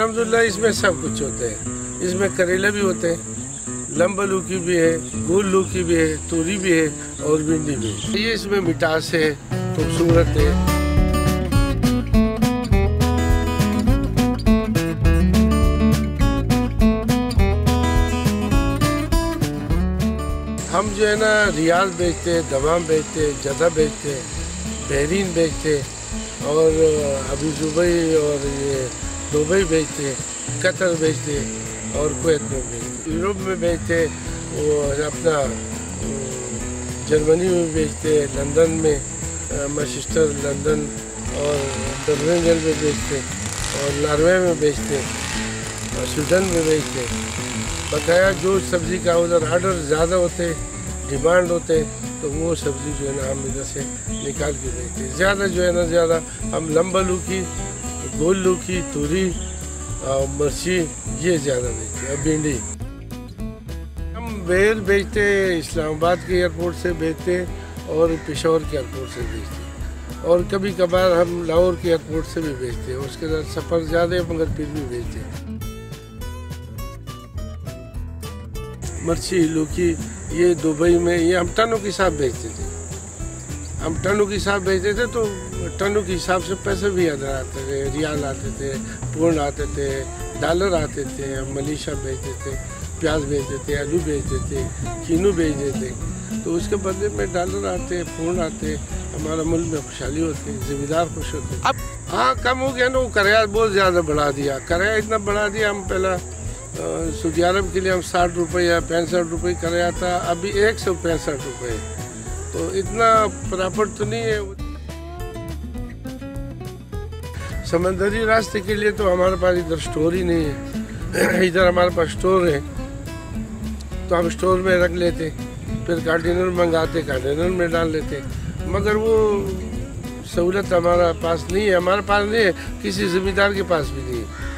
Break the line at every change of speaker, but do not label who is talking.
अल्हम्दुलिल्लाह इसमें सब कुछ होते हैं। इसमें करेला भी होते हैं, लंबा लौकी भी है, गोल लौकी भी है, तोरी भी है और भिंडी भी है। ये इसमें मिठास है, खूबसूरत है। हम जो है ना रियाल बेचते हैं, दमाम बेचते हैं, जदा बेचते हैं, बहरीन बेचते हैं और अभी दुबई और ये दुबई बेचते हैं, कतर बेचते हैं और कुवैत में बेचते हैं, यूरोप में बेचते हैं, वो अपना जर्मनी में बेचते हैं, लंदन में मैनचेस्टर लंदन और बर्मिंघम में बेचते हैं और नॉर्वे में बेचते हैं और स्वीडन में बेचते हैं। बकाया जो सब्ज़ी का उधर आर्डर ज़्यादा होते डिमांड होते तो वो सब्ज़ी जो है ना हम इधर से निकाल के बेचते हैं। ज़्यादा जो है ना ज़्यादा हम लंबा लौकी, गोल लौकी, तूरी और मिर्ची ये ज़्यादा बेचते हैं और भिंडी। हम बेर बेचते हैं, इस्लामाबाद के एयरपोर्ट से बेचते हैं और पेशावर के एयरपोर्ट से बेचते हैं और कभी कभार हम लाहौर के एयरपोर्ट से भी बेचते हैं। उसके साथ सफ़र ज़्यादा है मगर फिर भी बेचते हैं। मिर्ची लौकी ये दुबई में ये हम टनों के हिसाब बेचते थे। हम टनों के हिसाब बेचते थे तो टनों के हिसाब से पैसे भी अदर आते थे, रियाल आते थे, पौंड आते थे, डॉलर आते थे। हम मलेशिया बेचते थे, प्याज बेचते थे, आलू बेचते थे, कीनू बेचते थे। तो उसके बदले में डॉलर आते, पौंड आते, हमारा मुल्क में खुशहाली होती है, ज़िम्मेदार खुश होते। अब हाँ कम हो गया ना, वो किराया बहुत ज़्यादा बढ़ा दिया। किराया इतना बढ़ा दिया, हम पहला सऊदी अरब के लिए हम 60 रुपये या 65 रुपये किराया था, अभी 165 रुपये। तो इतना प्रॉफिट तो नहीं है। समंदरी रास्ते के लिए तो हमारे पास इधर स्टोर ही नहीं है। इधर हमारे पास स्टोर है तो हम स्टोर में रख लेते, फिर कंटेनर मंगाते, कंटेनर में डाल लेते, मगर वो सहूलत हमारे पास नहीं है। हमारे पास नहीं है, किसी ज़िम्मेदार के पास भी नहीं है।